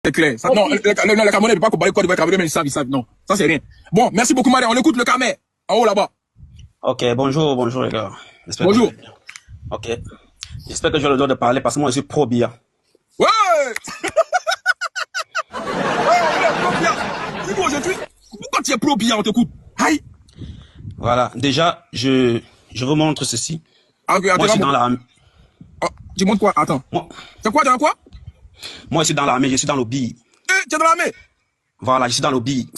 C'est clair. Ça, non, le Camerounais ne peut pas combattre le Côte d'Ivoire, Camerounais, mais ils savent. Non, ça c'est rien. Bon, merci beaucoup, Marie. On écoute le Camer. En haut là-bas. Ok, bonjour les gars. Bonjour. Ok. J'espère que j'ai le droit de parler parce que moi je suis pro-Biya. Ouais. Ouais, on est pro-Biya. C'est quoi aujourd'hui? Pourquoi tu es pro-Biya, on t'écoute? Aïe. Voilà, déjà, je vous montre ceci. Ah, okay, moi je suis dans l'armée. Oh, tu montres quoi? Attends. C'est quoi, dans quoi? Moi je suis dans l'armée, je suis dans l'obbi. Tu es dans l'armée? Voilà, je suis dans l'obbi.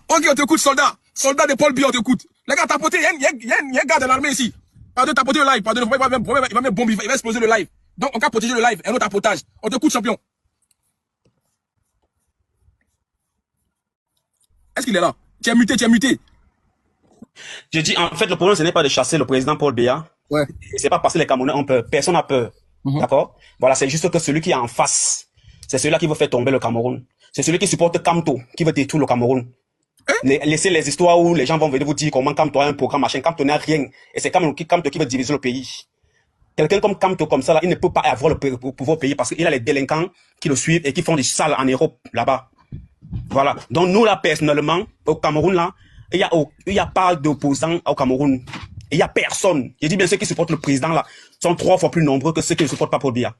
Ok, on t'écoute, soldat. Soldat de Paul Biya, on t'écoute. Les gars, tapoter, il y a un gars de l'armée ici. Pardon, tapoter le live. Pardon, il va mettre bombe, il va exploser le live. Donc, on va protéger le live. Un autre tapotage. On t'écoute, champion. Est-ce qu'il est là? Tu es muté, tu es muté. Je dis, en fait, le problème, ce n'est pas de chasser le président Paul Biya. Ouais. C'est pas parce que les Camerounais ont peur. Personne n'a peur. D'accord? Voilà, c'est juste que celui qui est en face, c'est celui-là qui veut faire tomber le Cameroun. C'est celui qui supporte Kamto, qui veut détruire le Cameroun. Laissez les histoires où les gens vont venir vous dire comment Kamto a un programme, machin. Kamto n'a rien. Et c'est Kamto qui veut diviser le pays. Quelqu'un comme Kamto, comme ça, là, il ne peut pas avoir le pouvoir au pays parce qu'il a les délinquants qui le suivent et qui font des salles en Europe, là-bas. Voilà. Donc, nous, là, personnellement, au Cameroun, là, il y a pas d'opposants au Cameroun. Il y a personne. Je dis bien ceux qui supportent le président, là, sont 3 fois plus nombreux que ceux qui ne supportent pas Paul Biya.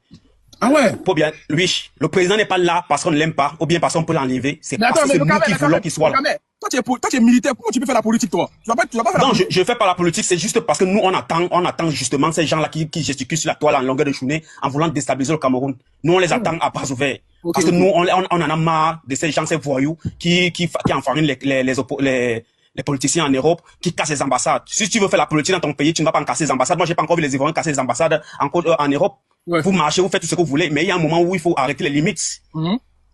Ah ouais? Paul Biya, oui, le président n'est pas là parce qu'on ne l'aime pas, ou bien parce qu'on peut l'enlever. C'est parce que c'est nous qui voulons qu'il soit là. Toi, tu es militaire, comment tu peux faire la politique, toi? Tu vas pas faire la politique. Non, je fais pas la politique, c'est juste parce que nous, on attend justement ces gens-là qui gesticulent sur la toile en longueur de journée en voulant déstabiliser le Cameroun. Nous, on les attend à bras ouverts. Parce que nous, on en a marre de ces gens, ces voyous, qui enfarinent les politiciens en Europe, qui cassent les ambassades. Si tu veux faire la politique dans ton pays, tu ne vas pas en casser les ambassades. Moi, j'ai pas encore vu les Ivoiriens casser les ambassades en Europe. Ouais. Vous marchez, vous faites tout ce que vous voulez, mais il y a un moment où il faut arrêter les limites.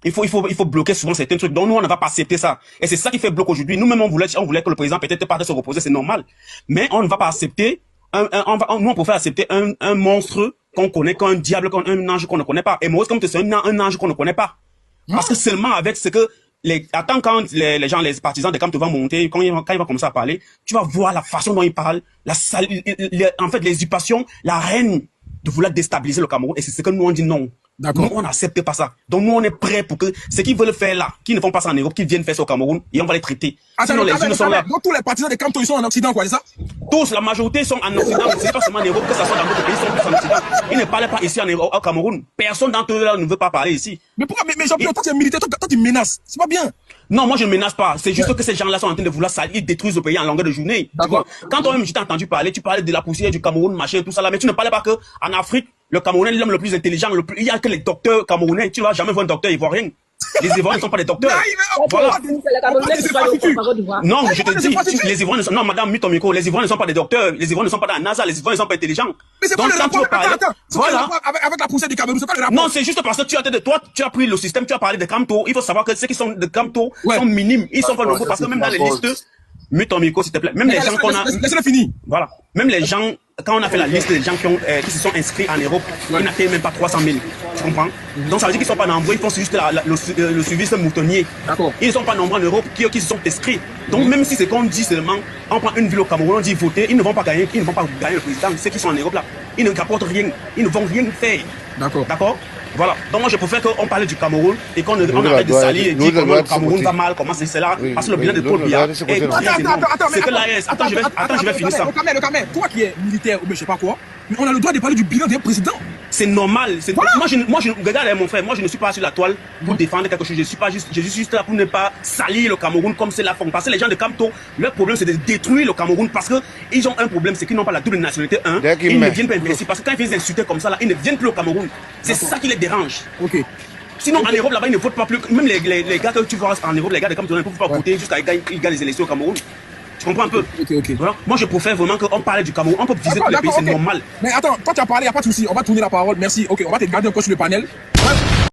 Il faut bloquer souvent certains trucs. Donc nous, on ne va pas accepter ça. Et c'est ça qui fait bloc aujourd'hui. Nous-mêmes, on voulait que le président peut-être parte de se reposer, c'est normal. Mais on ne va pas accepter, nous, on peut faire accepter un monstre qu'on connaît, qu'un diable, un ange qu'on ne connaît pas. Et Maurice, comme c'est un ange qu'on ne connaît pas. Parce que seulement avec ce que quand les gens, les partisans de Kamto vont monter, quand il va commencer à parler, tu vas voir la façon dont il parle, en fait, les usurpations, la haine de vouloir déstabiliser le Cameroun. Et c'est ce que nous, on dit non. Nous, on n'accepte pas ça. Donc, nous, on est prêts pour que ceux qui veulent faire là, qui ne font pas ça en Europe, qui viennent faire ça au Cameroun, et on va les traiter. Sinon, les unes sont là. Donc, tous les partisans de Kamto, ils sont en Occident, quoi, c'est ça? Tous, la majorité sont en Occident, mais c'est pas seulement en Europe, que ça soit dans d'autres pays, ils sont tous en Occident. Ils ne parlent pas ici au Cameroun. Personne d'entre eux là ne veut pas parler ici. Mais pourquoi, mais Jean-Pierre, toi, tu es militaire, toi, tu menaces. C'est pas bien. Non, moi je ne menace pas. C'est juste que ces gens-là sont en train de vouloir salir, détruire le pays en longueur de journée. D'accord. Quand toi-même je t'ai entendu parler, tu parlais de la poussière du Cameroun, machin, tout ça là, mais tu ne parlais pas que en Afrique, le Camerounais est l'homme le plus intelligent, il y a que les docteurs camerounais. Tu ne vas jamais voir un docteur ivoirien. Les Ivoiriens ne sont pas des docteurs. Voilà. Non, je te dis, les Ivoiriens ne sont, non, madame, mute ton micro, les Ivoiriens ne sont pas des docteurs, les Ivoiriens ne sont pas dans la NASA, les Ivoiriens ne sont pas intelligents. Mais c'est pas le rapport, voilà. Avec la poussière du Cameroun, c'est pas le rapport. Non, c'est juste parce que tu as pris le système, tu as parlé de Kamto. Il faut savoir que ceux qui sont de Kamto sont minimes. Ils sont pas nombreux parce que même dans les listes, mute ton micro, s'il te plaît. Même les gens qu'on a. Laisse-le finir. Voilà. Même les gens, quand on a fait la liste des gens qui se sont inscrits en Europe, ils n'atteignent même pas 300 000. Tu comprends? Donc ça veut dire qu'ils sont pas nombreux, ils font juste le service moutonnier. D'accord. Ils ne sont pas nombreux en Europe qui se sont inscrits. Donc même si c'est qu'on dit seulement, on prend une ville au Cameroun, on dit voter, ils ne vont pas gagner le président. Ceux qui sont en Europe là, ils ne rapportent rien, ils ne vont rien faire. D'accord. D'accord? Voilà. Donc moi je préfère qu'on parle du Cameroun et qu'on arrête de salir et dire que le Cameroun va mal, comment c'est cela, parce que le bilan de Paul Biya est très énorme. C'est que l'AS, attends, je vais finir ça. Le Camer, toi qui es militaire ou je sais pas quoi, mais on a le droit de parler du bilan d'un président. C'est normal. Voilà. Moi, regarde mon frère, moi je ne suis pas sur la toile pour défendre quelque chose. Je suis juste là pour ne pas salir le Cameroun comme c'est la forme. Parce que les gens de Kamto, leur problème c'est de détruire le Cameroun parce que ils ont un problème, c'est qu'ils n'ont pas la double nationalité. Ils ne viennent pas investir parce que quand ils viennent insulter comme ça là, ils ne viennent plus au Cameroun. C'est ça qui les dérange. Ok. Sinon, en Europe, là-bas, ils ne votent pas plus. Même les gars que tu vois en Europe, les gars de Kamto, ils ne peuvent pas voter jusqu'à qu'ils gagnent les élections au Cameroun. Tu comprends un peu? Voilà. Moi, je préfère vraiment qu'on parle du Cameroun. On peut viser tous les pays, c'est normal. Mais attends, toi, tu as parlé, il n'y a pas de souci. On va tourner la parole. Merci. Ok, on va te garder encore sur le panel.